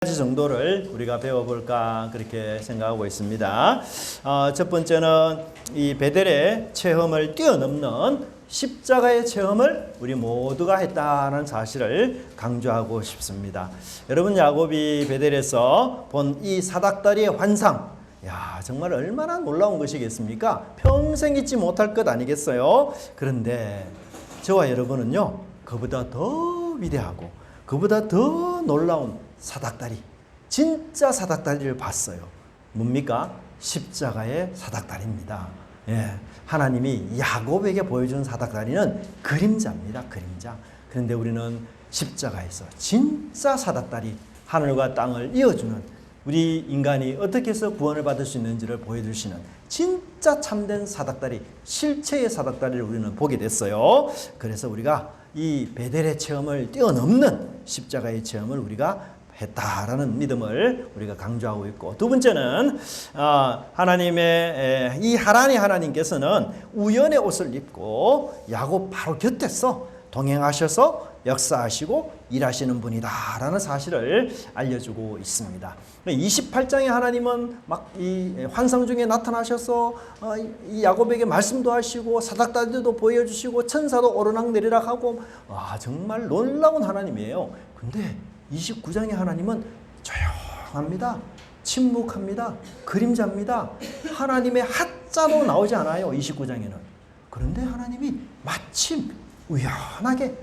가지 정도를 우리가 배워볼까 그렇게 생각하고 있습니다. 첫 번째는 이 베델의 체험을 뛰어넘는 십자가의 체험을 우리 모두가 했다는 사실을 강조하고 싶습니다. 여러분, 야곱이 베델에서 본 이 사닥다리의 환상, 정말 얼마나 놀라운 것이겠습니까? 평생 잊지 못할 것 아니겠어요? 그런데 저와 여러분은요, 그보다 더 위대하고 그보다 더 놀라운 사닥다리, 진짜 사닥다리를 봤어요. 뭡니까? 십자가의 사닥다리입니다. 하나님이 야곱에게 보여준 사닥다리는 그림자입니다. 그림자. 그런데 우리는 십자가에서 진짜 사닥다리, 하늘과 땅을 이어주는, 우리 인간이 어떻게 해서 구원을 받을 수 있는지를 보여주시는 진짜 참된 사닥다리, 실체의 사닥다리를 우리는 보게 됐어요. 그래서 우리가 이 베델의 체험을 뛰어넘는 십자가의 체험을 우리가 했다라는 믿음을 우리가 강조하고 있고, 두 번째는 하나님의 이 하란의 하나님께서는 우연의 옷을 입고 야곱 바로 곁에서 동행하셔서 역사하시고 일하시는 분이다라는 사실을 알려주고 있습니다. 28장의 하나님은 막 이 환상 중에 나타나셔서 이 야곱에게 말씀도 하시고 사닥다리도 보여주시고 천사도 오르락내리락 하고, 정말 놀라운 하나님이에요. 근데 29장의 하나님은 조용합니다. 침묵합니다. 그림자입니다. 하나님의 하자도 나오지 않아요, 29장에는. 그런데 하나님이 마침 우연하게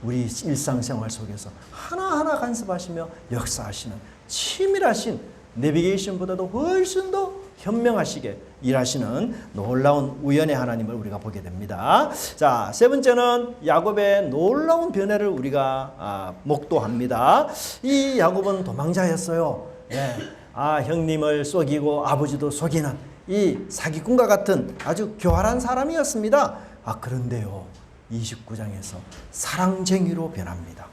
우리 일상생활 속에서 하나하나 간섭하시며 역사하시는 치밀하신, 내비게이션보다도 훨씬 더 현명하시게 일하시는 놀라운 우연의 하나님을 우리가 보게 됩니다. 자, 세 번째는 야곱의 놀라운 변화를 우리가 목도합니다. 이 야곱은 도망자였어요. 형님을 속이고 아버지도 속이는 이 사기꾼과 같은 아주 교활한 사람이었습니다. 그런데요, 29장에서 사랑쟁이로 변합니다.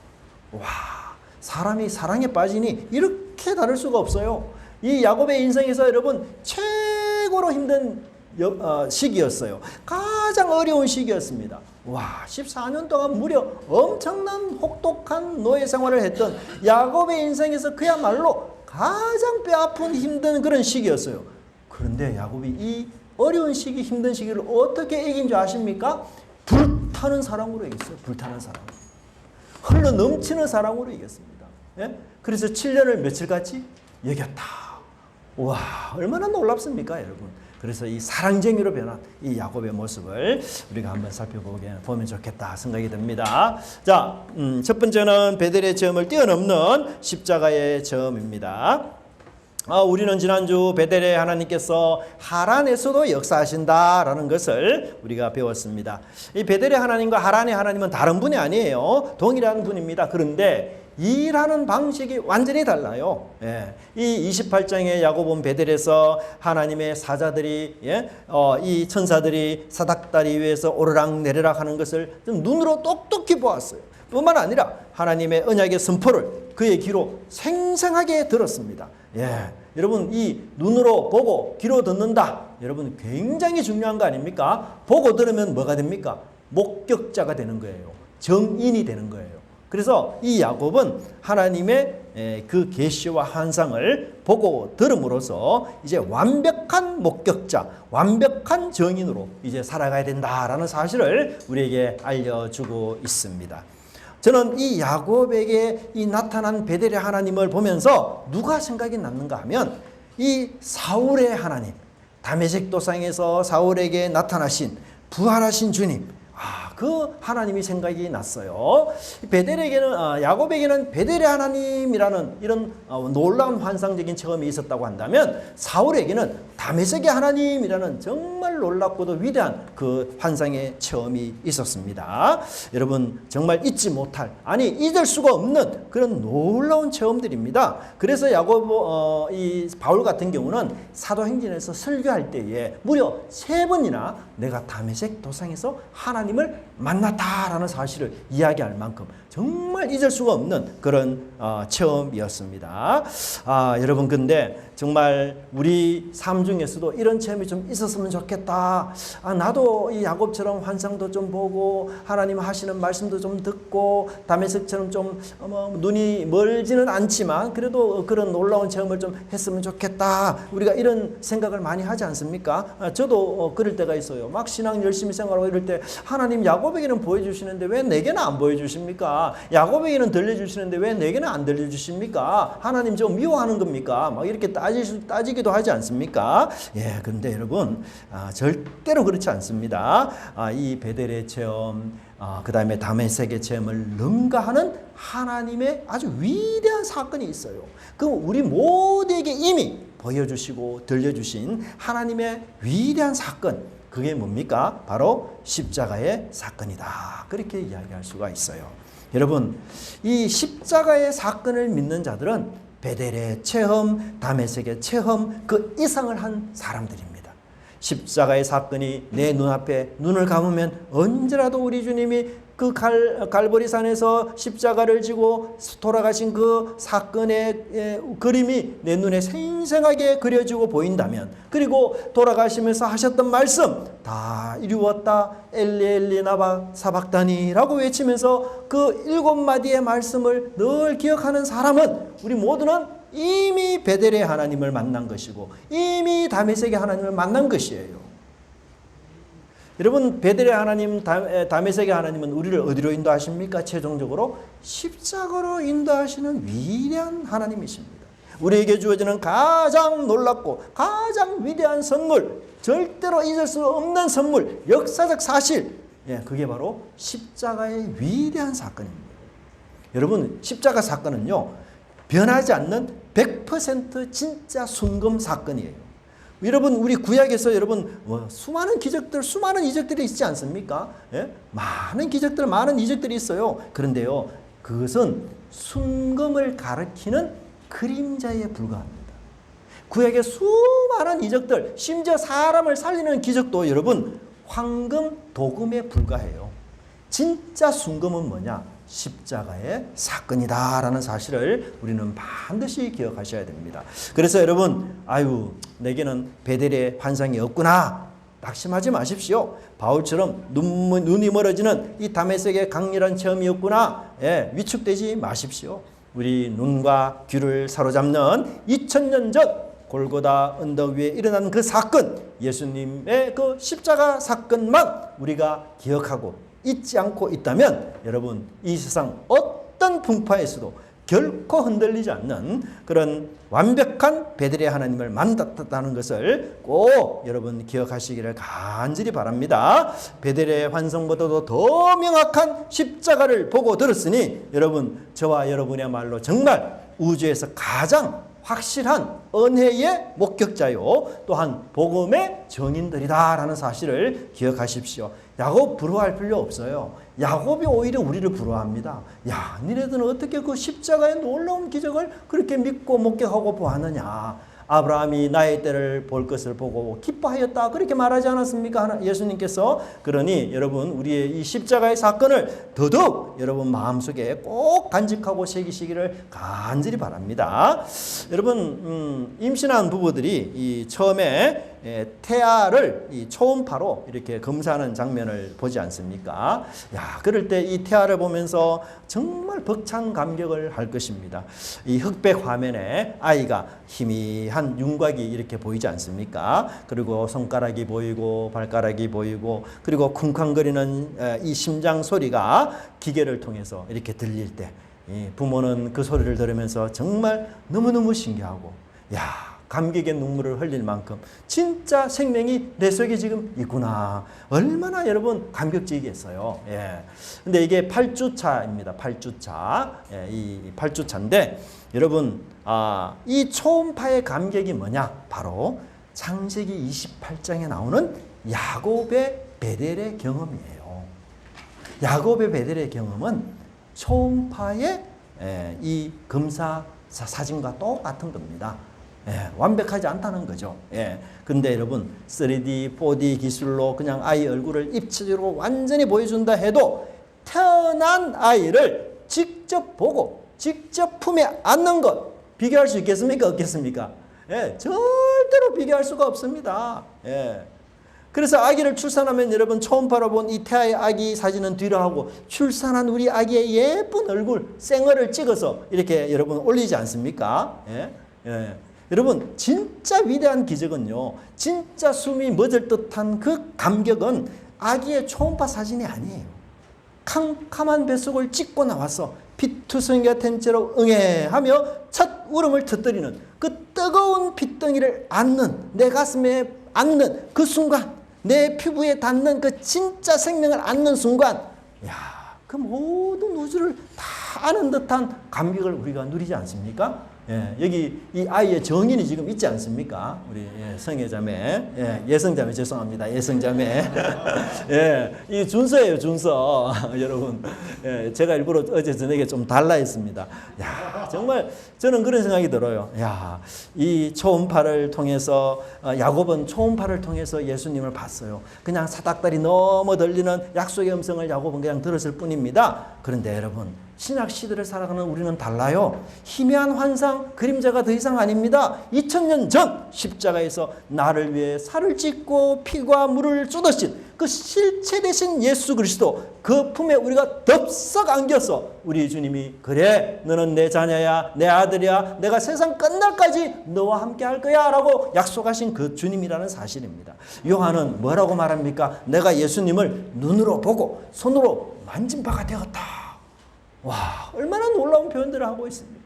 사람이 사랑에 빠지니 이렇게 다를 수가 없어요. 이 야곱의 인생에서 여러분 최고로 힘든 시기였어요. 가장 어려운 시기였습니다. 14년 동안 무려 엄청난 혹독한 노예 생활을 했던 야곱의 인생에서 그야말로 가장 뼈아픈 힘든 그런 시기였어요. 그런데 야곱이 이 어려운 시기, 힘든 시기를 어떻게 이긴 줄 아십니까? 불타는 사랑으로 이겼어요. 불타는 사랑. 흘러 넘치는 사랑으로 이겼습니다. 그래서 7년을 며칠같이 여겼다. 얼마나 놀랍습니까, 여러분? 그래서 이 사랑쟁이로 변한 이 야곱의 모습을 우리가 한번 살펴보면 좋겠다 생각이 듭니다. 자, 첫 번째는 베델의 체험을 뛰어넘는 십자가의 체험입니다. 우리는 지난주 베델의 하나님께서 하란에서도 역사하신다라는 것을 우리가 배웠습니다. 이 베델의 하나님과 하란의 하나님은 다른 분이 아니에요. 동일한 분입니다. 그런데 일하는 방식이 완전히 달라요. 이 28장의 야곱은 베델에서 하나님의 사자들이, 이 천사들이 사닥다리 위에서 오르락내리락 하는 것을 좀 눈으로 똑똑히 보았어요. 뿐만 아니라 하나님의 언약의 선포를 그의 귀로 생생하게 들었습니다. 여러분, 이 눈으로 보고 귀로 듣는다, 여러분 굉장히 중요한 거 아닙니까? 보고 들으면 뭐가 됩니까? 목격자가 되는 거예요. 정인이 되는 거예요. 그래서 이 야곱은 하나님의 그 계시와 환상을 보고 들음으로써 이제 완벽한 목격자, 완벽한 정인으로 이제 살아가야 된다라는 사실을 우리에게 알려주고 있습니다. 저는 이 야곱에게 이 나타난 베델의 하나님을 보면서 누가 생각이 났는가 하면 이 사울의 하나님, 다메섹 도상에서 사울에게 나타나신 부활하신 주님, 그 하나님이 생각이 났어요. 베델에게는, 야곱에게는 베델의 하나님이라는 이런 놀라운 환상적인 체험이 있었다고 한다면, 사울에게는 다메섹의 하나님이라는 정말 놀랍고도 위대한 그 환상의 체험이 있었습니다. 여러분, 정말 잊지 못할, 잊을 수가 없는 그런 놀라운 체험들입니다. 그래서 야곱, 이 바울 같은 경우는 사도행전에서 설교할 때에 무려 3번이나 내가 다메섹 도상에서 하나님을 만났다라는 사실을 이야기할 만큼 정말 잊을 수가 없는 그런 체험이었습니다. 여러분 근데 정말 우리 삶 중에서도 이런 체험이 좀 있었으면 좋겠다. 나도 이 야곱처럼 환상도 좀 보고 하나님 하시는 말씀도 좀 듣고 다메섹처럼 좀 눈이 멀지는 않지만 그래도 그런 놀라운 체험을 좀 했으면 좋겠다. 우리가 이런 생각을 많이 하지 않습니까? 저도 그럴 때가 있어요. 막 신앙 열심히 생활하고 이럴 때 하나님 야곱에게는 보여주시는데 왜 내게는 안 보여주십니까? 야곱에게는 들려주시는데 왜 내게는 안 들려주십니까? 하나님 저 미워하는 겁니까? 막 이렇게 따지기도 하지 않습니까? 예, 그런데 여러분 절대로 그렇지 않습니다. 이 베델의 체험, 그 다음에 다메섹의 체험을 능가하는 하나님의 아주 위대한 사건이 있어요. 그럼 우리 모두에게 이미 보여주시고 들려주신 하나님의 위대한 사건, 그게 뭡니까? 바로 십자가의 사건이다. 그렇게 이야기할 수가 있어요. 여러분, 이 십자가의 사건을 믿는 자들은 베델의 체험, 다메섹의 체험, 그 이상을 한 사람들입니다. 십자가의 사건이 내 눈앞에 눈을 감으면 언제라도 우리 주님이 그 갈보리산에서 십자가를 지고 돌아가신 그 사건의 그림이 내 눈에 생생하게 그려지고 보인다면, 그리고 돌아가시면서 하셨던 말씀 다 이루었다 엘리 엘리 나바 사박다니라고 외치면서 그 7마디의 말씀을 늘 기억하는 사람은 우리 모두는 이미 베델의 하나님을 만난 것이고 이미 다메섹의 하나님을 만난 것이에요. 여러분, 베델의 하나님, 다메섹의 하나님은 우리를 어디로 인도하십니까? 최종적으로 십자가로 인도하시는 위대한 하나님이십니다. 우리에게 주어지는 가장 놀랍고 가장 위대한 선물, 절대로 잊을 수 없는 선물, 역사적 사실, 그게 바로 십자가의 위대한 사건입니다. 여러분, 십자가 사건은요, 변하지 않는 100% 진짜 순금 사건이에요. 여러분, 우리 구약에서 여러분 수많은 기적들, 수많은 이적들이 있지 않습니까? 많은 기적들, 많은 이적들이 있어요. 그런데요, 그것은 순금을 가리키는 그림자에 불과합니다. 구약의 수많은 이적들, 심지어 사람을 살리는 기적도 여러분 황금, 도금에 불과해요. 진짜 순금은 뭐냐? 십자가의 사건이다라는 사실을 우리는 반드시 기억하셔야 됩니다. 그래서 여러분, 내게는 베델의 환상이 없구나, 낙심하지 마십시오. 바울처럼 눈이 멀어지는 이 다메섹의 강렬한 체험이었구나, 위축되지 마십시오. 우리 눈과 귀를 사로잡는 2000년 전 골고다 언덕 위에 일어난 그 사건, 예수님의 그 십자가 사건만 우리가 기억하고 잊지 않고 있다면 여러분, 이 세상 어떤 풍파에서도 결코 흔들리지 않는 그런 완벽한 베델의 하나님을 만났다는 것을 꼭 여러분 기억하시기를 간절히 바랍니다. 베델의 환상보다도 더 명확한 십자가를 보고 들었으니 여러분, 저와 여러분이야말로 정말 우주에서 가장 확실한 은혜의 목격자요, 또한 복음의 증인들이다라는 사실을 기억하십시오. 야곱 부러워할 필요 없어요. 야곱이 오히려 우리를 부러워합니다. 야, 니네들은 어떻게 그 십자가의 놀라운 기적을 그렇게 믿고 목격하고 보았느냐. 아브라함이 나의 때를 볼 것을 보고 기뻐하였다, 그렇게 말하지 않았습니까? 예수님께서. 그러니 여러분, 우리의 이 십자가의 사건을 더더욱 여러분 마음속에 꼭 간직하고 새기시기를 간절히 바랍니다. 여러분, 임신한 부부들이 이 처음에 태아를 이 초음파로 이렇게 검사하는 장면을 보지 않습니까? 그럴 때 이 태아를 보면서 정말 벅찬 감격을 할 것입니다. 이 흑백 화면에 아이가 희미한 윤곽이 이렇게 보이지 않습니까? 그리고 손가락이 보이고 발가락이 보이고, 그리고 쿵쾅거리는 이 심장 소리가 기계를 통해서 이렇게 들릴 때 부모는 그 소리를 들으면서 정말 너무너무 신기하고, 감격의 눈물을 흘릴 만큼 진짜 생명이 내 속에 지금 있구나, 얼마나 여러분 감격적이겠어요. 근데 이게 8주차입니다. 8주차. 이 8주차인데 여러분, 이 초음파의 감격이 뭐냐? 바로 창세기 28장에 나오는 야곱의 베델의 경험이에요. 야곱의 베델의 경험은 초음파의 이 검사 사진과 똑같은 겁니다. 완벽하지 않다는 거죠. 근데 여러분, 3D, 4D 기술로 그냥 아이 얼굴을 입체적으로 완전히 보여준다 해도 태어난 아이를 직접 보고 직접 품에 안는 것 비교할 수 있겠습니까? 없겠습니까? 예, 절대로 비교할 수가 없습니다. 예. 그래서 아기를 출산하면 여러분 처음 바라본 이 태아의 아기 사진은 뒤로 하고 출산한 우리 아기의 예쁜 얼굴 생얼을 찍어서 이렇게 여러분 올리지 않습니까? 예? 예. 여러분 진짜 위대한 기적은요, 진짜 숨이 멎을 듯한 그 감격은 아기의 초음파 사진이 아니에요. 캄캄한 뱃속을 찍고 나와서 피투성이가 된 채로 응애하며 첫 울음을 터뜨리는 그 뜨거운 핏덩이를 안는, 내 가슴에 안는 그 순간, 내 피부에 닿는 그 진짜 생명을 안는 순간, 야, 그 모든 우주를 다 아는 듯한 감격을 우리가 누리지 않습니까? 예, 여기 이 아이의 정인이 지금 있지 않습니까? 우리 성애자매, 예성자매 죄송합니다. 예성자매. 예, 이 준서예요, 준서. 여러분, 제가 일부러 어제 저녁에 좀 달라 했습니다. 야, 정말 저는 그런 생각이 들어요. 야, 이 초음파를 통해서 야곱은 초음파를 통해서 예수님을 봤어요. 그냥 사닥다리 넘어 들리는 약속의 음성을 야곱은 그냥 들었을 뿐입니다. 그런데 여러분, 신약 시대를 살아가는 우리는 달라요. 희미한 환상, 그림자가 더 이상 아닙니다. 2000년 전 십자가에서 나를 위해 살을 찢고 피와 물을 쏟으신 그 실체 되신 예수 그리스도, 그 품에 우리가 덥석 안겨서 우리 주님이 그래 너는 내 자녀야, 내 아들이야, 내가 세상 끝날까지 너와 함께 할 거야 라고 약속하신 그 주님이라는 사실입니다. 요한은 뭐라고 말합니까? 내가 예수님을 눈으로 보고 손으로 만진 바가 되었다. 와, 얼마나 놀라운 표현들을 하고 있습니까?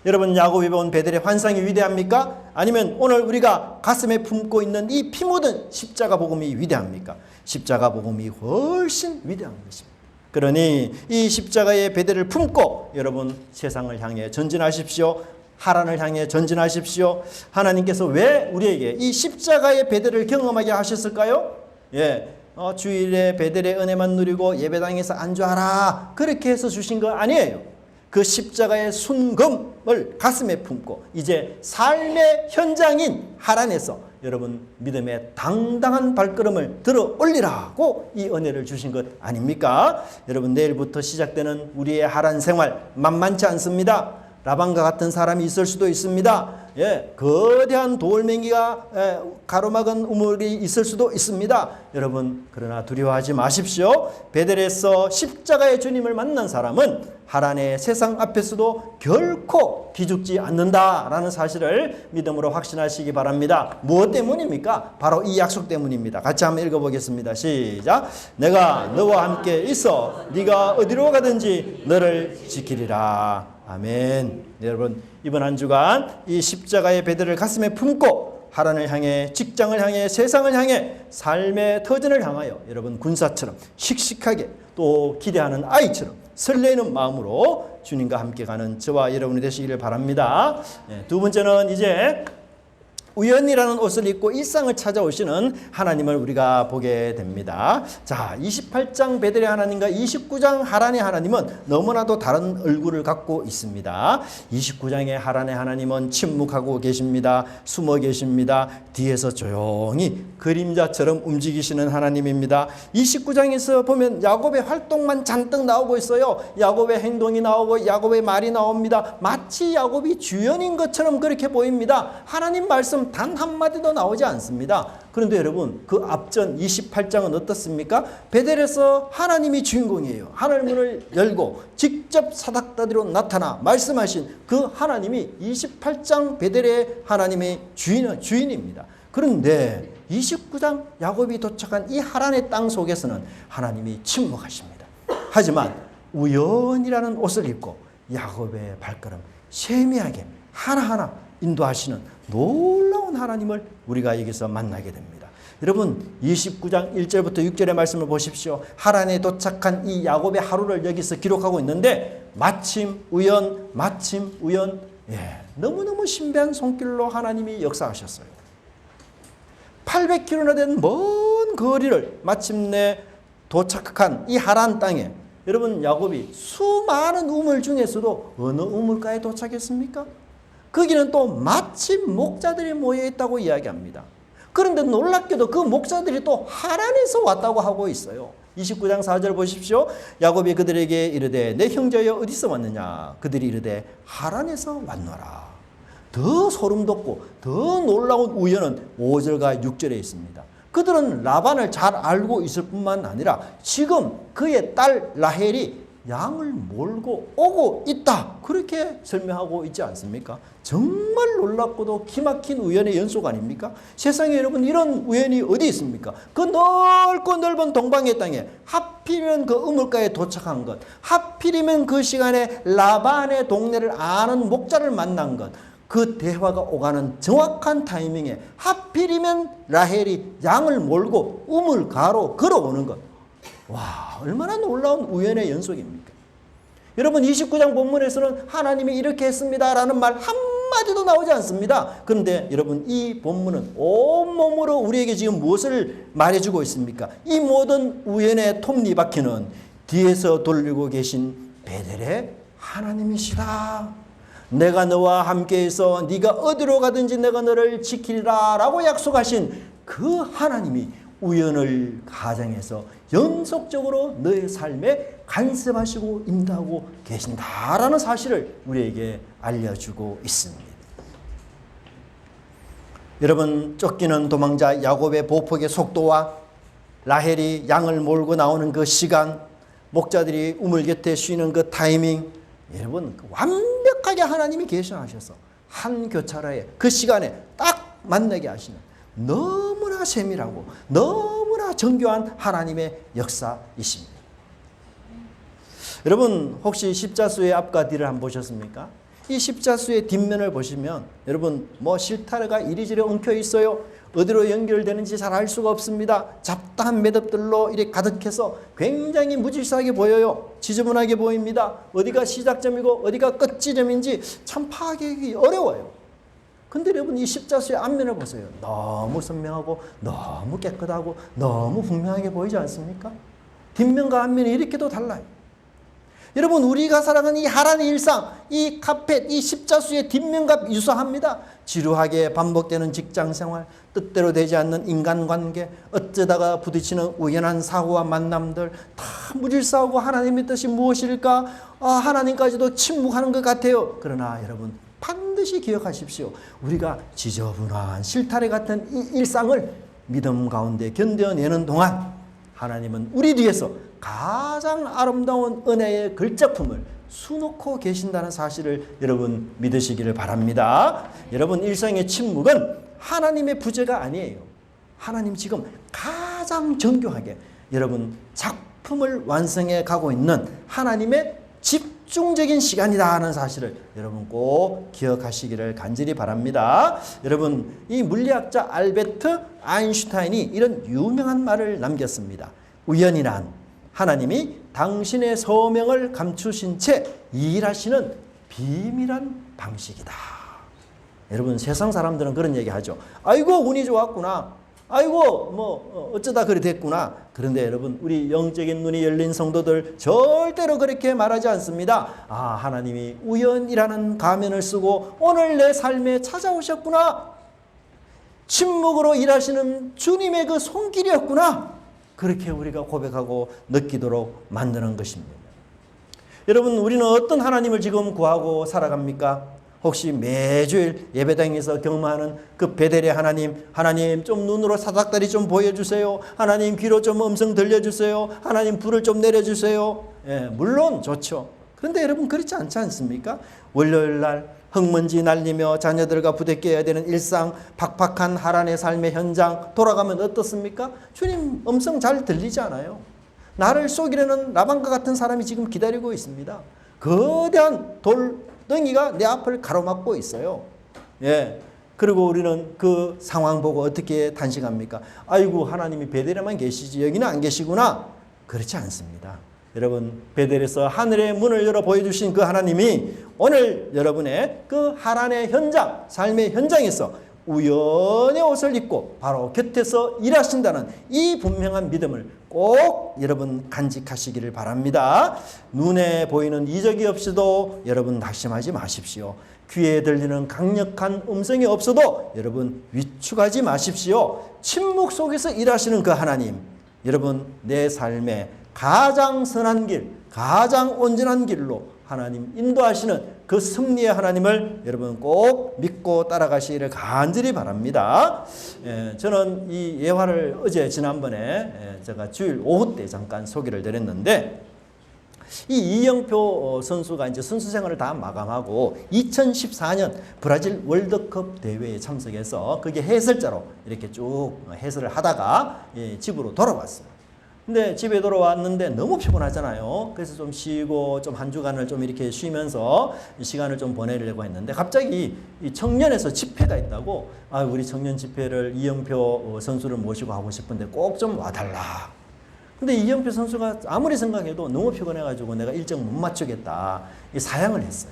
여러분, 야곱이 본 베델의 환상이 위대합니까? 아니면 오늘 우리가 가슴에 품고 있는 이 피 묻은 십자가 복음이 위대합니까? 십자가 복음이 훨씬 위대한 것입니다. 그러니 이 십자가의 베델을 품고 여러분 세상을 향해 전진하십시오. 하란을 향해 전진하십시오. 하나님께서 왜 우리에게 이 십자가의 베델을 경험하게 하셨을까요? 예. 주일에 베델의 은혜만 누리고 예배당에서 안주하라 그렇게 해서 주신 거 아니에요. 그 십자가의 순금을 가슴에 품고 이제 삶의 현장인 하란에서 여러분 믿음의 당당한 발걸음을 들어 올리라고 이 은혜를 주신 것 아닙니까? 여러분, 내일부터 시작되는 우리의 하란 생활 만만치 않습니다. 라반과 같은 사람이 있을 수도 있습니다. 예, 거대한 돌멩이가 가로막은 우물이 있을 수도 있습니다. 여러분, 그러나 두려워하지 마십시오. 베델에서 십자가의 주님을 만난 사람은 하란의 세상 앞에서도 결코 기죽지 않는다라는 사실을 믿음으로 확신하시기 바랍니다. 무엇 때문입니까? 바로 이 약속 때문입니다. 같이 한번 읽어보겠습니다. 시작. 내가 너와 함께 있어 네가 어디로 가든지 너를 지키리라. 아멘. 여러분, 이번 한 주간 이 십자가의 베델을 가슴에 품고 하란을 향해, 직장을 향해, 세상을 향해, 삶의 터전을 향하여 여러분 군사처럼 씩씩하게 또 기대하는 아이처럼 설레는 마음으로 주님과 함께 가는 저와 여러분이 되시기를 바랍니다. 두 번째는 이제 우연이라는 옷을 입고 일상을 찾아오시는 하나님을 우리가 보게 됩니다. 자, 28장 베델의 하나님과 29장 하란의 하나님은 너무나도 다른 얼굴을 갖고 있습니다. 29장의 하란의 하나님은 침묵하고 계십니다. 숨어 계십니다. 뒤에서 조용히 그림자처럼 움직이시는 하나님입니다. 29장에서 보면 야곱의 활동만 잔뜩 나오고 있어요. 야곱의 행동이 나오고 야곱의 말이 나옵니다. 마치 야곱이 주연인 것처럼 그렇게 보입니다. 하나님 말씀 단 한마디도 나오지 않습니다. 그런데 여러분, 그 앞전 28장은 어떻습니까? 베델에서 하나님이 주인공이에요. 하늘 문을 열고 직접 사닥다리로 나타나 말씀하신 그 하나님이 28장 베델의 하나님의 주인입니다. 그런데 29장 야곱이 도착한 이 하란의 땅 속에서는 하나님이 침묵하십니다. 하지만 우연이라는 옷을 입고 야곱의 발걸음 세미하게 하나하나 인도하시는 놀라운 하나님을 우리가 여기서 만나게 됩니다. 여러분, 29장 1절부터 6절의 말씀을 보십시오. 하란에 도착한 이 야곱의 하루를 여기서 기록하고 있는데 마침 우연, 너무너무 신비한 손길로 하나님이 역사하셨어요. 800km나 된 먼 거리를 마침내 도착한 이 하란 땅에 여러분, 야곱이 수많은 우물 중에서도 어느 우물가에 도착했습니까? 거기는 또 마침 목자들이 모여 있다고 이야기합니다. 그런데 놀랍게도 그 목자들이 또 하란에서 왔다고 하고 있어요. 29장 4절 보십시오. 야곱이 그들에게 이르되 내 형제여 어디서 왔느냐? 그들이 이르되 하란에서 왔노라. 더 소름 돋고 더 놀라운 우연은 5절과 6절에 있습니다. 그들은 라반을 잘 알고 있을 뿐만 아니라 지금 그의 딸 라헬이 양을 몰고 오고 있다. 그렇게 설명하고 있지 않습니까? 정말 놀랍고도 기막힌 우연의 연속 아닙니까? 세상에 여러분 이런 우연이 어디 있습니까? 그 넓고 넓은 동방의 땅에 하필이면 그 우물가에 도착한 것, 하필이면 그 시간에 라반의 동네를 아는 목자를 만난 것, 그 대화가 오가는 정확한 타이밍에 하필이면 라헬이 양을 몰고 우물가로 걸어오는 것. 와, 얼마나 놀라운 우연의 연속입니까? 여러분 29장 본문에서는 하나님이 이렇게 했습니다라는 말 한마디도 나오지 않습니다. 그런데 여러분 이 본문은 온몸으로 우리에게 지금 무엇을 말해주고 있습니까? 이 모든 우연의 톱니바퀴는 뒤에서 돌리고 계신 베델의 하나님이시다. 내가 너와 함께해서 네가 어디로 가든지 내가 너를 지키리라 라고 약속하신 그 하나님이 우연을 가장해서 연속적으로 너의 삶에 간섭하시고 임하고 계신다라는 사실을 우리에게 알려주고 있습니다. 여러분 쫓기는 도망자 야곱의 보폭의 속도와 라헬이 양을 몰고 나오는 그 시간, 목자들이 우물 곁에 쉬는 그 타이밍, 여러분 완벽하게 하나님이 계시하셔서 한 교차로에 그 시간에 딱 만나게 하시는 너무나 세밀하고 너무나 정교한 하나님의 역사이십니다. 여러분 혹시 십자수의 앞과 뒤를 한번 보셨습니까? 이 십자수의 뒷면을 보시면 여러분 뭐 실타래가 이리저리 엉켜 있어요. 어디로 연결되는지 잘 알 수가 없습니다. 잡다한 매듭들로 이렇게 가득해서 굉장히 무질서하게 보여요. 지저분하게 보입니다. 어디가 시작점이고 어디가 끝지점인지 참 파악하기 어려워요. 근데 여러분 이 십자수의 앞면을 보세요. 너무 선명하고 너무 깨끗하고 너무 분명하게 보이지 않습니까? 뒷면과 앞면이 이렇게도 달라요. 여러분 우리가 살아가는 이 하나님의 일상, 이 카펫, 이 십자수의 뒷면과 유사합니다. 지루하게 반복되는 직장생활, 뜻대로 되지 않는 인간관계, 어쩌다가 부딪히는 우연한 사고와 만남들 다 무질서하고 하나님의 뜻이 무엇일까? 하나님까지도 침묵하는 것 같아요. 그러나 여러분 반드시 기억하십시오. 우리가 지저분한 실타래 같은 이 일상을 믿음 가운데 견뎌내는 동안 하나님은 우리 뒤에서 가장 아름다운 은혜의 걸작품을 수놓고 계신다는 사실을 여러분 믿으시기를 바랍니다. 여러분 일상의 침묵은 하나님의 부재가 아니에요. 하나님 지금 가장 정교하게 여러분 작품을 완성해 가고 있는 하나님의 집중적인 시간이다 하는 사실을 여러분 꼭 기억하시기를 간절히 바랍니다. 여러분 이 물리학자 알베르트 아인슈타인이 이런 유명한 말을 남겼습니다. 우연이란 하나님이 당신의 소명을 감추신 채 일하시는 비밀한 방식이다. 여러분 세상 사람들은 그런 얘기 하죠. 아이고 운이 좋았구나. 아이고 뭐 어쩌다 그리 됐구나. 그런데 여러분 우리 영적인 눈이 열린 성도들 절대로 그렇게 말하지 않습니다. 하나님이 우연이라는 가면을 쓰고 오늘 내 삶에 찾아오셨구나. 침묵으로 일하시는 주님의 그 손길이었구나. 그렇게 우리가 고백하고 느끼도록 만드는 것입니다. 여러분 우리는 어떤 하나님을 지금 구하고 살아갑니까? 혹시 매주일 예배당에서 경험하는 그 베델의 하나님, 하나님 좀 눈으로 사닥다리 좀 보여주세요. 하나님 귀로 좀 음성 들려주세요. 하나님 불을 좀 내려주세요. 물론 좋죠. 그런데 여러분 그렇지 않지 않습니까? 월요일 날 흙먼지 날리며 자녀들과 부대껴야 되는 일상, 팍팍한 하란의 삶의 현장 돌아가면 어떻습니까? 주님 음성 잘 들리지 않아요. 나를 속이려는 라반과 같은 사람이 지금 기다리고 있습니다. 거대한 돌덩이가 내 앞을 가로막고 있어요. 그리고 우리는 그 상황 보고 어떻게 단식합니까? 아이고 하나님이 베델에만 계시지 여기는 안 계시구나. 그렇지 않습니다. 여러분 베델에서 하늘의 문을 열어 보여주신 그 하나님이 오늘 여러분의 그 하란의 현장, 삶의 현장에서 우연의 옷을 입고 바로 곁에서 일하신다는 이 분명한 믿음을 꼭 여러분 간직하시기를 바랍니다. 눈에 보이는 이적이 없어도 여러분 낙심하지 마십시오. 귀에 들리는 강력한 음성이 없어도 여러분 위축하지 마십시오. 침묵 속에서 일하시는 그 하나님, 여러분 내 삶에 가장 선한 길, 가장 온전한 길로 하나님 인도하시는 그 승리의 하나님을 여러분 꼭 믿고 따라가시기를 간절히 바랍니다. 저는 이 예화를 어제 지난번에 제가 주일 오후 때 잠깐 소개를 드렸는데, 이 이영표 선수가 이제 선수 생활을 다 마감하고 2014년 브라질 월드컵 대회에 참석해서 그게 해설자로 이렇게 쭉 해설을 하다가 집으로 돌아왔어요. 근데 집에 돌아왔는데 너무 피곤하잖아요. 그래서 좀 쉬고 좀 한 주간을 좀 이렇게 쉬면서 시간을 좀 보내려고 했는데, 갑자기 이 청년에서 집회가 있다고, 우리 청년 집회를 이영표 선수를 모시고 하고 싶은데 꼭 좀 와달라. 근데 이영표 선수가 아무리 생각해도 너무 피곤해가지고 내가 일정 못 맞추겠다, 사양을 했어요.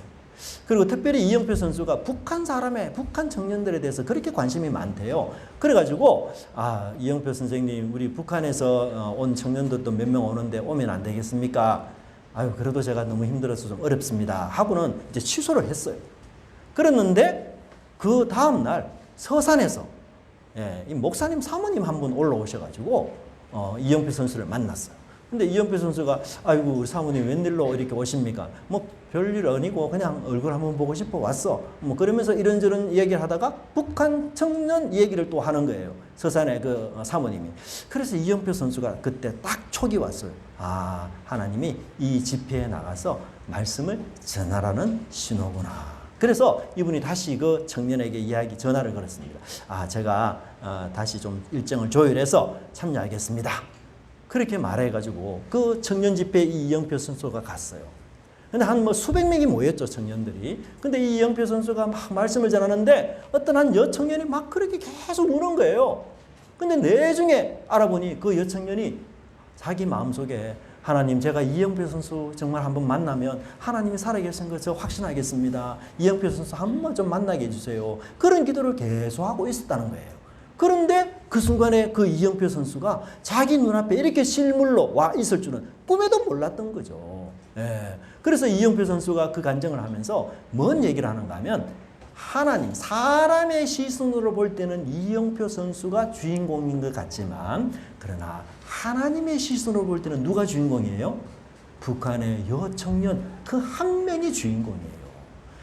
그리고 특별히 이영표 선수가 북한 청년들에 대해서 그렇게 관심이 많대요. 그래가지고 이영표 선생님, 우리 북한에서 온 청년들도 몇 명 오는데 오면 안 되겠습니까? 그래도 제가 너무 힘들어서 좀 어렵습니다 하고는 이제 취소를 했어요. 그랬는데 그 다음날 서산에서 이 목사님 사모님 한 분 올라오셔가지고 이영표 선수를 만났어요. 근데 이영표 선수가 아이고 우리 사모님 웬일로 이렇게 오십니까? 뭐 별일 아니고 그냥 얼굴 한번 보고 싶어 왔어. 뭐 그러면서 이런저런 얘기를 하다가 북한 청년 얘기를 또 하는 거예요. 서산의 그 사모님이. 그래서 이영표 선수가 그때 딱 촉이 왔어요. 하나님이 이 집회에 나가서 말씀을 전하라는 신호구나. 그래서 이분이 다시 그 청년에게 전화를 걸었습니다. 제가 다시 좀 일정을 조율해서 참여하겠습니다. 그렇게 말해가지고 그 청년 집회에 이영표 선수가 갔어요. 근데 한 수백 명이 모였죠, 청년들이. 근데 이 이영표 선수가 막 말씀을 전하는데 어떤 한 여청년이 막 그렇게 계속 우는 거예요. 근데 내중에 알아보니 그 여청년이 자기 마음속에 하나님, 제가 이영표 선수 정말 한번 만나면 하나님이 살아계신 거 저 확신하겠습니다. 이영표 선수 한번 좀 만나게 해주세요. 그런 기도를 계속하고 있었다는 거예요. 그런데 그 순간에 그 이영표 선수가 자기 눈앞에 이렇게 실물로 와 있을 줄은 꿈에도 몰랐던 거죠. 그래서 이영표 선수가 그 간증을 하면서 뭔 얘기를 하는가 하면, 하나님, 사람의 시선으로 볼 때는 이영표 선수가 주인공인 것 같지만, 그러나 하나님의 시선으로 볼 때는 누가 주인공이에요? 북한의 여청년 그 한 명이 주인공이에요.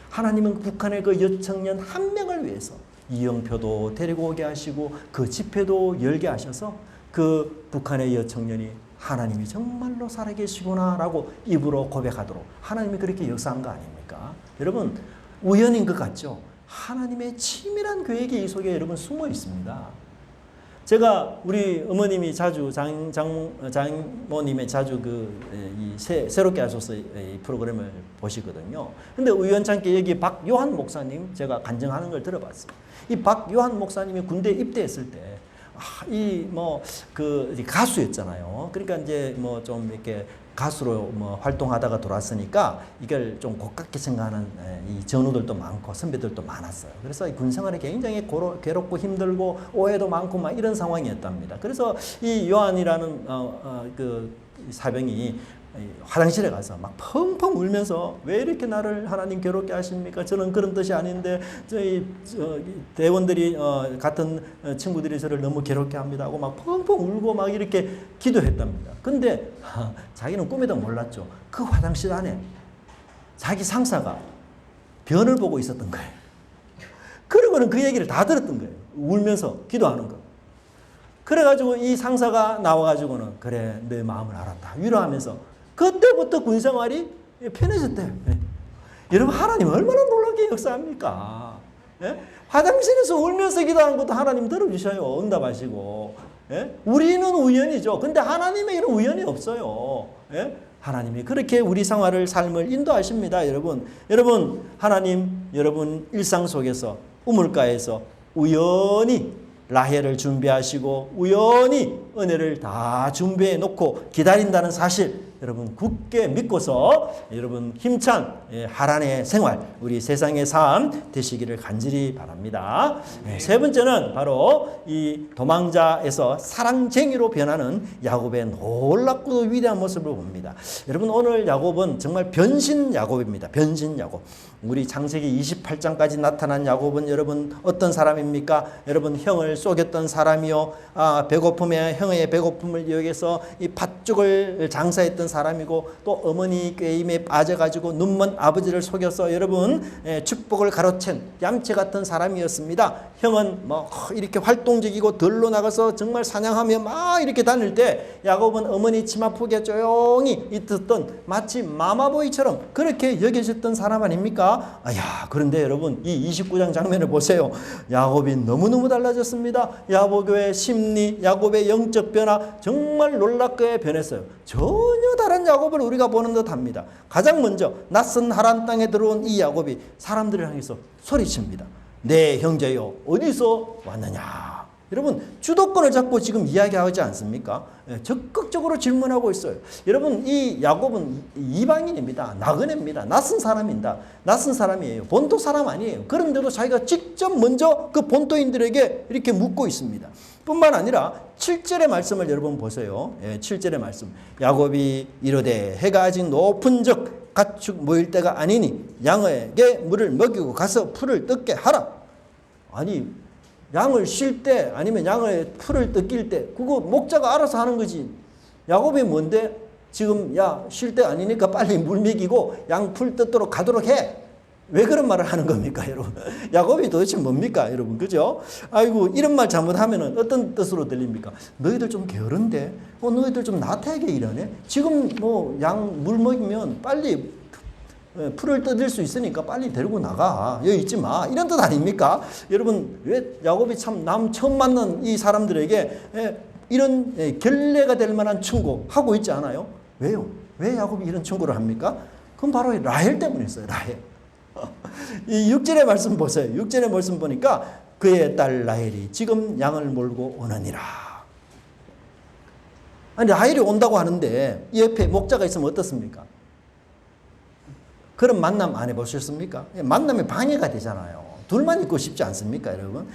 하나님은 북한의 그 여청년 한 명을 위해서 이영표도 데리고 오게 하시고 그 집회도 열게 하셔서 그 북한의 여청년이 하나님이 정말로 살아계시구나 라고 입으로 고백하도록 하나님이 그렇게 역사한 거 아닙니까? 여러분, 우연인 것 같죠? 하나님의 치밀한 계획이 이 속에 여러분 숨어 있습니다. 제가 우리 어머님이 자주 장모님의 자주 새롭게 하셔서 이 프로그램을 보시거든요. 근데 우연찮게 여기 박요한 목사님 제가 간증하는 걸 들어봤어요. 이 박요한 목사님이 군대에 입대했을 때 가수였잖아요. 그러니까 이제 좀 이렇게 가수로 활동하다가 돌아왔으니까 이걸 좀 고깝게 생각하는 이 전우들도 많고 선배들도 많았어요. 그래서 군 생활이 굉장히 괴롭고 힘들고 오해도 많고 막 이런 상황이었답니다. 그래서 이 요한이라는 그 사병이 화장실에 가서 막 펑펑 울면서 왜 이렇게 나를 하나님 괴롭게 하십니까? 저는 그런 뜻이 아닌데 저희 대원들이 같은 친구들이 저를 너무 괴롭게 합니다 하고 막 펑펑 울고 막 이렇게 기도했답니다. 근데 자기는 꿈에도 몰랐죠. 그 화장실 안에 자기 상사가 변을 보고 있었던 거예요. 그러고는 그 얘기를 다 들었던 거예요. 울면서 기도하는 거. 그래가지고 이 상사가 나와가지고는 그래 내 마음을 알았다 위로하면서 그때부터 군생활이 편해졌대요. 여러분, 하나님 얼마나 놀랍게 역사합니까? 화장실에서 울면서 기도하는 것도 하나님 들어주셔요. 응답하시고. 우리는 우연이죠. 근데 하나님의 이런 우연이 없어요. 하나님이 그렇게 우리 삶을 인도하십니다. 여러분, 하나님 여러분 일상 속에서 우물가에서 우연히 라헬을 준비하시고 우연히 은혜를 다 준비해 놓고 기다린다는 사실, 여러분 굳게 믿고서 여러분 힘찬 하란의 생활, 우리 세상의 삶 되시기를 간절히 바랍니다. 세 번째는 바로 이 도망자에서 사랑쟁이로 변하는 야곱의 놀랍고 위대한 모습을 봅니다. 여러분 오늘 야곱은 정말 변신 야곱입니다. 변신 야곱. 우리 창세기 28장까지 나타난 야곱은 여러분 어떤 사람입니까? 여러분 형을 속였던 사람이요, 배고픔에 형의 배고픔을 이용해서 이 팥죽을 장사했던 사람이고, 또 어머니 꾀임에 빠져가지고 눈먼 아버지를 속여서 여러분 축복을 가로챈 얌체 같은 사람이었습니다. 형은 뭐 이렇게 활동적이고 들로 나가서 정말 사냥하며 막 이렇게 다닐 때 야곱은 어머니 치마 폭에 조용히 있었던 마치 마마보이처럼 그렇게 여겨졌던 사람 아닙니까? 그런데 여러분 이 29장 장면을 보세요. 야곱이 너무너무 달라졌습니다. 야곱의 심리, 야곱의 영적 변화 정말 놀랍게 변했어요. 전혀 다른 야곱을 우리가 보는 듯합니다. 가장 먼저 낯선 하란 땅에 들어온 이 야곱이 사람들을 향해서 소리칩니다. 내 형제요, 어디서 왔느냐? 여러분 주도권을 잡고 지금 이야기하지 않습니까? 적극적으로 질문하고 있어요. 여러분 이 야곱은 이방인입니다. 나그네입니다. 낯선 사람입니다. 낯선 사람이에요. 본토 사람 아니에요. 그런데도 자기가 직접 먼저 그 본토인들에게 이렇게 묻고 있습니다. 뿐만 아니라 7절의 말씀을 여러분 보세요. 7절의 말씀. 야곱이 이르되 해가 아직 높은 적 가축 모일 때가 아니니 양에게 물을 먹이고 가서 풀을 뜯게 하라. 아니 양을 쉴 때 아니면 양을 풀을 뜯길 때 그거 목자가 알아서 하는 거지. 야곱이 뭔데 지금 쉴 때 아니니까 빨리 물 먹이고 양 풀 뜯도록 가도록 해. 왜 그런 말을 하는 겁니까 여러분? 야곱이 도대체 뭡니까 여러분? 그죠? 아이고 이런 말 잘못하면은 어떤 뜻으로 들립니까? 너희들 좀 게으른데 너희들 좀 나태하게 일하네. 지금 뭐 양 물 먹이면 빨리 풀을 뜯을 수 있으니까 빨리 데리고 나가. 여기 있지 마. 이런 뜻 아닙니까? 여러분 왜 야곱이 참 남 처음 만난 이 사람들에게 이런 결례가 될 만한 충고하고 있지 않아요? 왜요? 왜 야곱이 이런 충고를 합니까? 그건 바로 라헬 때문이었어요. 라헬. 이 6절의 말씀 보세요. 6절의 말씀 보니까 그의 딸 라헬이 지금 양을 몰고 오느니라. 아니 라헬이 온다고 하는데 이 옆에 목자가 있으면 어떻습니까? 그런 만남 안 해보셨습니까? 만남에 방해가 되잖아요. 둘만 있고 싶지 않습니까, 여러분?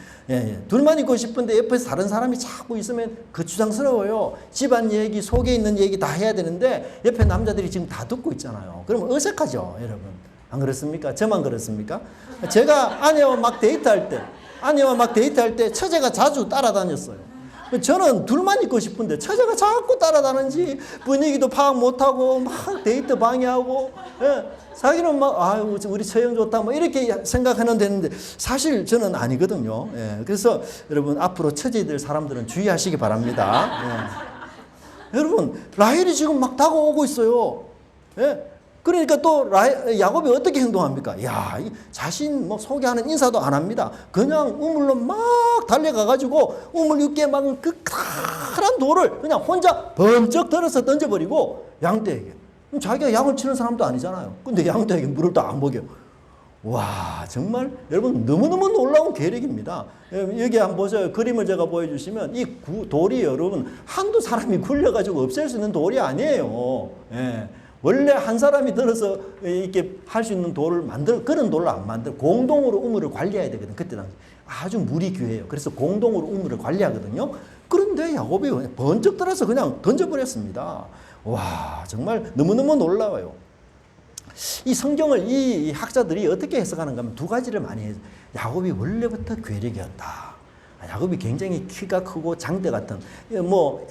둘만 있고 싶은데 옆에서 다른 사람이 자꾸 있으면 거추장스러워요. 집안 얘기, 속에 있는 얘기 다 해야 되는데 옆에 남자들이 지금 다 듣고 있잖아요. 그러면 어색하죠, 여러분? 안 그렇습니까? 저만 그렇습니까? 제가 아내와 막 데이트할 때 처제가 자주 따라다녔어요. 저는 둘만 있고 싶은데 처제가 자꾸 따라다니지 분위기도 파악 못하고 막 데이트 방해하고 자기는 막 우리 처형 좋다 뭐 이렇게 생각하는 데는데 사실 저는 아니거든요. 그래서 여러분 앞으로 처제들 사람들은 주의하시기 바랍니다. 여러분 라헬이 지금 막 다가오고 있어요. 그러니까 또 야곱이 어떻게 행동합니까? 자신 소개하는 인사도 안 합니다. 그냥 우물로 막 달려가가지고 우물 육기에 막은 그 커다란 돌을 그냥 혼자 번쩍 들어서 던져버리고 양떼에게. 자기가 양을 치는 사람도 아니잖아요. 근데 양떼에게 물을 또 안 먹여. 와 정말 여러분 너무너무 놀라운 계략입니다. 여기 한번 보세요. 그림을 제가 보여주시면 이 돌이 여러분 한두 사람이 굴려가지고 없앨 수 있는 돌이 아니에요. 원래 한 사람이 들어서 이렇게 할 수 있는 돌을 그런 돌을 안 만들어. 공동으로 우물을 관리해야 되거든. 그때 당시 아주 물이 귀해요. 그래서 공동으로 우물을 관리하거든요. 그런데 야곱이 번쩍 들어서 그냥 던져버렸습니다. 와 정말 너무너무 놀라워요. 이 성경을 이 학자들이 어떻게 해석하는가 하면 두 가지를 많이 해요. 야곱이 원래부터 괴력이었다. 야곱이 굉장히 키가 크고 장대 같은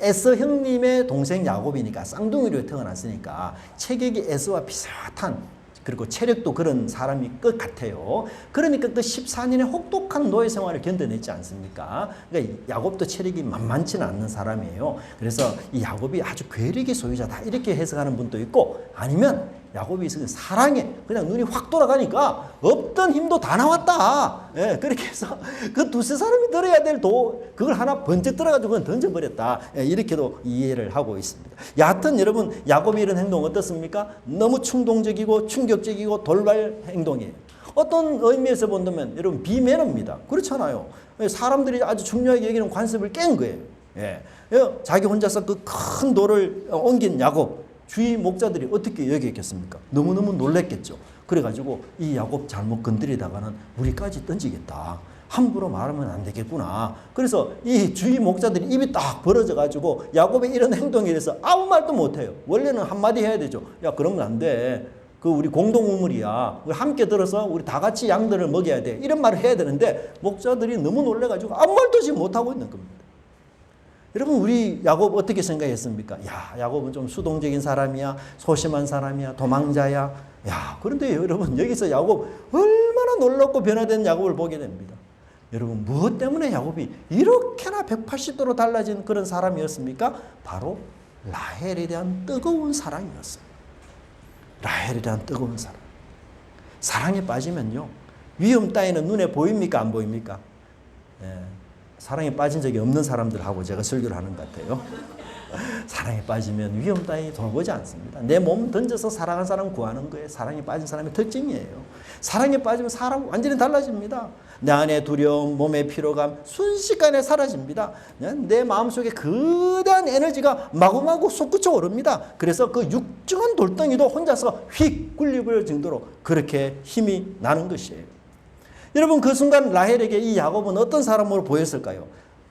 에서 형님의 동생 야곱이니까 쌍둥이로 태어났으니까 체격이 에서와 비슷한 그리고 체력도 그런 사람이 것 같아요. 그러니까 그 14년의 혹독한 노예 생활을 견뎌냈지 않습니까? 그러니까 야곱도 체력이 만만치는 않는 사람이에요. 그래서 이 야곱이 아주 괴력의 소유자다 이렇게 해석하는 분도 있고 아니면 야곱이 사랑에 그냥 눈이 확 돌아가니까 없던 힘도 다 나왔다. 그렇게 해서 그 두세 사람이 들어야 될 그걸 하나 번쩍 들어가지고 그건 던져버렸다. 이렇게도 이해를 하고 있습니다. 여하튼 여러분 야곱이 이런 행동 어떻습니까? 너무 충동적이고 충격적이고 돌발 행동이에요. 어떤 의미에서 본다면 여러분 비매너입니다. 그렇잖아요. 사람들이 아주 중요하게 여기는 관습을 깬 거예요. 자기 혼자서 그 큰 돌을 옮긴 야곱. 주위 목자들이 어떻게 여겼겠습니까? 너무너무 놀랬겠죠. 그래가지고 이 야곱 잘못 건드리다가는 우리까지 던지겠다. 함부로 말하면 안 되겠구나. 그래서 이 주위 목자들이 입이 딱 벌어져가지고 야곱의 이런 행동에 대해서 아무 말도 못해요. 원래는 한마디 해야 되죠. 야, 그러면 안 돼. 그 우리 공동 우물이야. 우리 함께 들어서 우리 다 같이 양들을 먹여야 돼. 이런 말을 해야 되는데 목자들이 너무 놀래가지고 아무 말도 지금 못하고 있는 겁니다. 여러분, 우리 야곱 어떻게 생각했습니까? 야, 야곱은 좀 수동적인 사람이야. 소심한 사람이야. 도망자야. 야, 그런데 여러분, 여기서 야곱 얼마나 놀랍고 변화된 야곱을 보게 됩니다. 여러분, 무엇 때문에 야곱이 이렇게나 180도로 달라진 그런 사람이었습니까? 바로 라헬에 대한 뜨거운 사랑이었어요. 라헬에 대한 뜨거운 사랑. 사랑에 빠지면요, 위험 따위는 눈에 보입니까? 안 보입니까? 예, 사랑에 빠진 적이 없는 사람들하고 제가 설교를 하는 것 같아요. 사랑에 빠지면 위험 따위 돌보지 않습니다. 내 몸 던져서 사랑한 사람 구하는 거예요. 사랑에 빠진 사람의 특징이에요. 사랑에 빠지면 사람 완전히 달라집니다. 내 안에 두려움, 몸의 피로감 순식간에 사라집니다. 내 마음속에 거대한 에너지가 마구마구 솟구쳐 오릅니다. 그래서 그 육중한 돌덩이도 혼자서 휙 굴리버릴 정도로 그렇게 힘이 나는 것이에요. 여러분, 그 순간 라헬에게 이 야곱은 어떤 사람으로 보였을까요?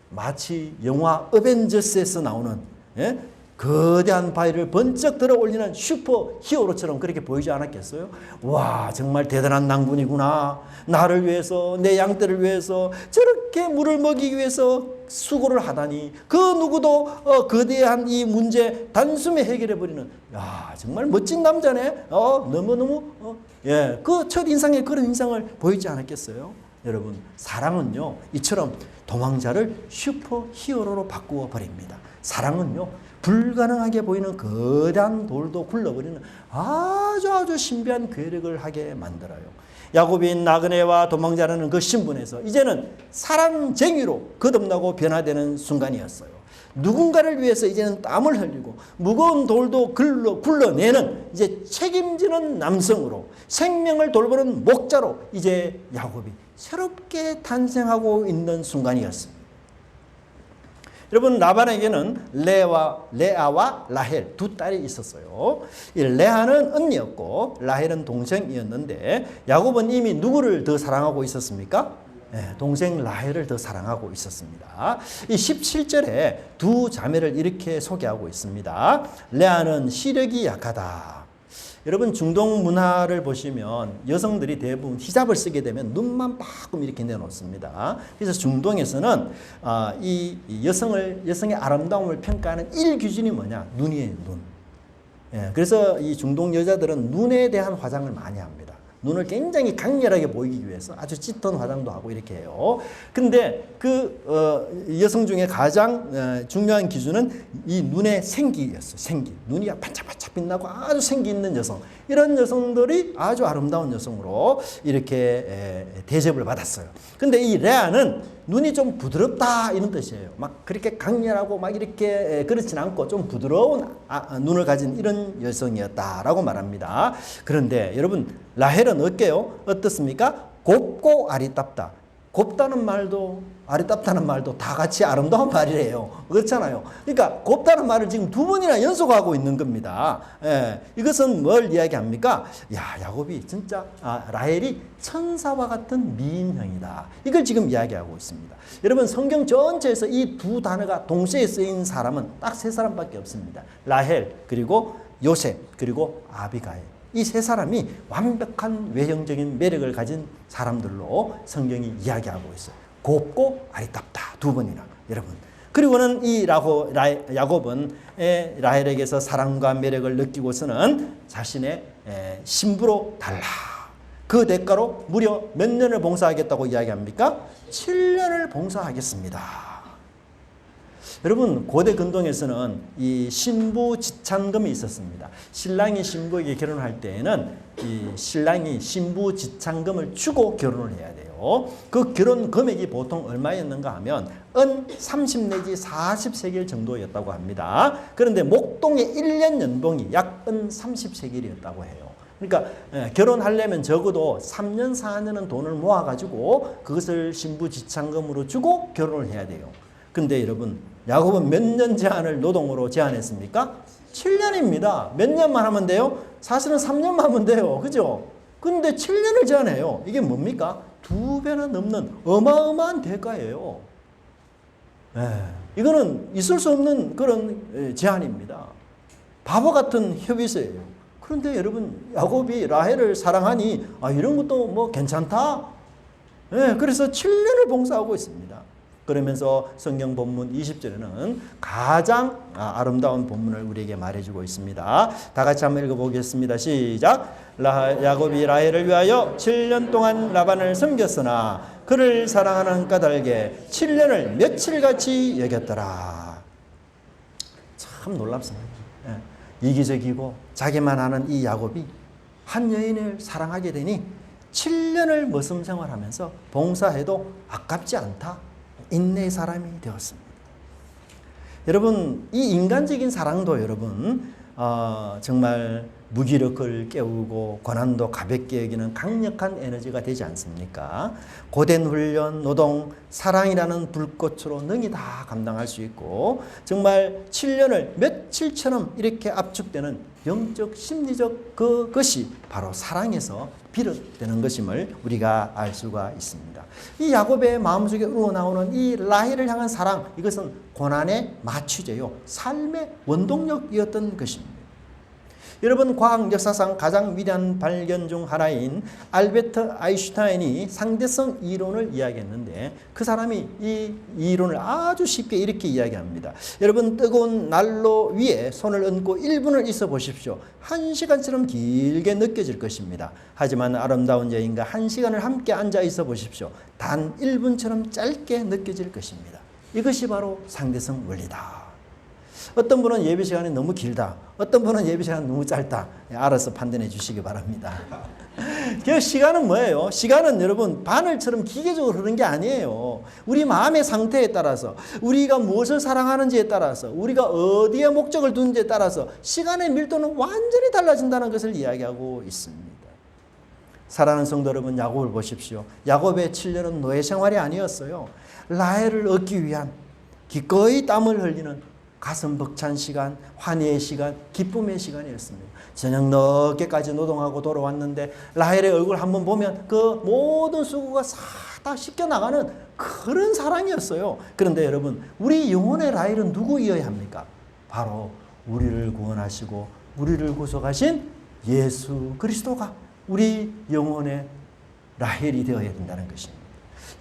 마치 영화 어벤져스에서 나오는, 예? 거대한 바위를 번쩍 들어 올리는 슈퍼 히어로처럼 그렇게 보이지 않았겠어요? 와, 정말 대단한 낭군이구나. 나를 위해서, 내 양떼를 위해서 저렇게 물을 먹이기 위해서 수고를 하다니, 그 누구도 거대한 이 문제 단숨에 해결해 버리는, 야, 정말 멋진 남자네. 너무너무 예, 그 첫 인상에 그런 인상을 보이지 않았겠어요? 여러분, 사랑은요, 이처럼 도망자를 슈퍼 히어로로 바꾸어 버립니다. 사랑은요, 불가능하게 보이는 거대한 돌도 굴러버리는 아주 신비한 괴력을 하게 만들어요. 야곱이 나그네와 도망자라는 그 신분에서 이제는 사랑쟁이로 거듭나고 변화되는 순간이었어요. 누군가를 위해서 이제는 땀을 흘리고 무거운 돌도 굴러내는 이제 책임지는 남성으로, 생명을 돌보는 목자로 이제 야곱이 새롭게 탄생하고 있는 순간이었습니다. 여러분, 라반에게는 레아와 라헬 두 딸이 있었어요. 이 레아는 언니였고 라헬은 동생이었는데, 야곱은 이미 누구를 더 사랑하고 있었습니까? 네, 동생 라헬을 더 사랑하고 있었습니다. 이 17절에 두 자매를 이렇게 소개하고 있습니다. 레아는 시력이 약하다. 여러분, 중동 문화를 보시면 여성들이 대부분 히잡을 쓰게 되면 눈만 조금 이렇게 내놓습니다. 그래서 중동에서는 이 여성의 아름다움을 평가하는 일기준이 뭐냐? 눈이에요, 눈. 예, 그래서 이 중동 여자들은 눈에 대한 화장을 많이 합니다. 눈을 굉장히 강렬하게 보이기 위해서 아주 짙은 화장도 하고 이렇게 해요. 근데 그 여성 중에 가장 중요한 기준은 이 눈의 생기였어요. 생기. 눈이 반짝반짝 빛나고 아주 생기 있는 여성. 이런 여성들이 아주 아름다운 여성으로 이렇게 대접을 받았어요. 근데 이 레아는 눈이 좀 부드럽다 이런 뜻이에요. 막 그렇게 강렬하고 막 이렇게 그렇진 않고 좀 부드러운 눈을 가진 이런 여성이었다라고 말합니다. 그런데 여러분, 라헬은 어떻습니까? 곱고 아리답다. 곱다는 말도 아리답다는 말도 다 같이 아름다운 말이래요. 그렇잖아요. 그러니까 곱다는 말을 지금 두 번이나 연속하고 있는 겁니다. 예, 이것은 뭘 이야기합니까? 야, 야곱이 진짜 라헬이 천사와 같은 미인형이다. 이걸 지금 이야기하고 있습니다. 여러분, 성경 전체에서 이 두 단어가 동시에 쓰인 사람은 딱 세 사람밖에 없습니다. 라헬, 그리고 요셉, 그리고 아비가일. 이 세 사람이 완벽한 외형적인 매력을 가진 사람들로 성경이 이야기하고 있어요. 곱고 아리답다 두 번이나. 여러분, 그리고는 이 야곱은 라헬에게서 사랑과 매력을 느끼고서는 자신의 신부로 달라. 그 대가로 무려 몇 년을 봉사하겠다고 이야기합니까? 7년을 봉사하겠습니다. 여러분, 고대 근동에서는 이 신부 지참금이 있었습니다. 신랑이 신부에게 결혼할 때에는 이 신랑이 신부 지참금을 주고 결혼을 해야 돼요. 그 결혼 금액이 보통 얼마였는가 하면 은 30 내지 40세겔 정도였다고 합니다. 그런데 목동의 1년 연봉이 약 은 30세겔이었다고 해요. 그러니까 결혼하려면 적어도 3년 4년은 돈을 모아가지고 그것을 신부 지참금으로 주고 결혼을 해야 돼요. 근데 여러분, 야곱은 몇 년 제한을 노동으로 제한했습니까? 7년입니다. 몇 년만 하면 돼요? 사실은 3년만 하면 돼요. 그죠? 근데 7년을 제한해요. 이게 뭡니까? 2배나 넘는 어마어마한 대가예요. 이거는 있을 수 없는 그런 제한입니다. 바보 같은 협의서예요. 그런데 여러분, 야곱이 라헬을 사랑하니 이런 것도 뭐 괜찮다? 그래서 7년을 봉사하고 있습니다. 그러면서 성경 본문 20절에는 가장 아름다운 본문을 우리에게 말해주고 있습니다. 다 같이 한번 읽어보겠습니다. 시작. 야곱이 라헬을 위하여 7년 동안 라반을 섬겼으나 그를 사랑하는 까닭에 7년을 며칠같이 여겼더라. 참 놀랍습니다. 이기적이고 자기만 아는 이 야곱이 한 여인을 사랑하게 되니 7년을 머슴 생활하면서 봉사해도 아깝지 않다. 인내의 사람이 되었습니다. 여러분, 이 인간적인 사랑도 여러분 정말 무기력을 깨우고 고난도 가볍게 여기는 강력한 에너지가 되지 않습니까? 고된 훈련, 노동, 사랑이라는 불꽃으로 능히 다 감당할 수 있고 정말 7년을 며칠처럼 이렇게 압축되는 영적, 심리적 그것이 바로 사랑에서 비롯되는 것임을 우리가 알 수가 있습니다. 이 야곱의 마음속에 우러나오는 이 라헬을 향한 사랑, 이것은 고난의 마취제요, 삶의 원동력이었던 것입니다. 여러분, 과학 역사상 가장 위대한 발견 중 하나인 알베르트 아인슈타인이 상대성 이론을 이야기했는데 그 사람이 이 이론을 아주 쉽게 이렇게 이야기합니다. 여러분, 뜨거운 난로 위에 손을 얹고 1분을 있어 보십시오. 1시간처럼 길게 느껴질 것입니다. 하지만 아름다운 여인과 1시간을 함께 앉아 있어 보십시오. 단 1분처럼 짧게 느껴질 것입니다. 이것이 바로 상대성 원리다. 어떤 분은 예배 시간이 너무 길다. 어떤 분은 예배 시간이 너무 짧다. 알아서 판단해 주시기 바랍니다. 그 시간은 뭐예요? 시간은 여러분 바늘처럼 기계적으로 흐르는 게 아니에요. 우리 마음의 상태에 따라서, 우리가 무엇을 사랑하는지에 따라서, 우리가 어디에 목적을 두는지에 따라서 시간의 밀도는 완전히 달라진다는 것을 이야기하고 있습니다. 사랑하는 성도 여러분, 야곱을 보십시오. 야곱의 7년은 노예 생활이 아니었어요. 라헬을 얻기 위한 기꺼이 땀을 흘리는 가슴 벅찬 시간, 환희의 시간, 기쁨의 시간이었습니다. 저녁 늦게까지 노동하고 돌아왔는데 라헬의 얼굴 한번 보면 그 모든 수고가 다 씻겨나가는 그런 사랑이었어요. 그런데 여러분, 우리 영혼의 라헬은 누구이어야 합니까? 바로 우리를 구원하시고 우리를 구속하신 예수 그리스도가 우리 영혼의 라헬이 되어야 된다는 것입니다.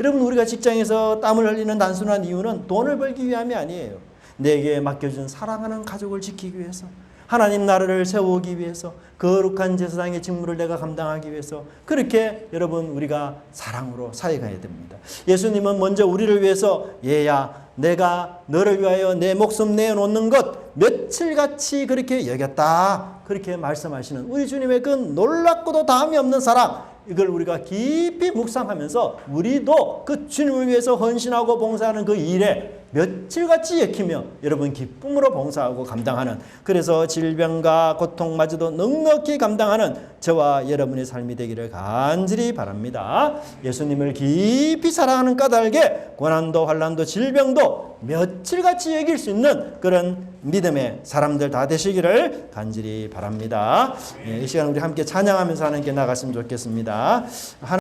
여러분, 우리가 직장에서 땀을 흘리는 단순한 이유는 돈을 벌기 위함이 아니에요. 내게 맡겨준 사랑하는 가족을 지키기 위해서, 하나님 나라를 세우기 위해서, 거룩한 제사장의 직무를 내가 감당하기 위해서, 그렇게 여러분 우리가 사랑으로 살아가야 됩니다. 예수님은 먼저 우리를 위해서 얘야 내가 너를 위하여 내 목숨 내어놓는 것 며칠같이 그렇게 여겼다, 그렇게 말씀하시는 우리 주님의 그 놀랍고도 다음이 없는 사랑, 이걸 우리가 깊이 묵상하면서 우리도 그 주님을 위해서 헌신하고 봉사하는 그 일에 며칠같이 익히며 여러분 기쁨으로 봉사하고 감당하는, 그래서 질병과 고통마저도 넉넉히 감당하는 저와 여러분의 삶이 되기를 간절히 바랍니다. 예수님을 깊이 사랑하는 까닭에 고난도 환난도 질병도 며칠같이 여길 수 있는 그런 믿음의 사람들 다 되시기를 간절히 바랍니다. 이 시간 우리 함께 찬양하면서 하나님께 나갔으면 좋겠습니다.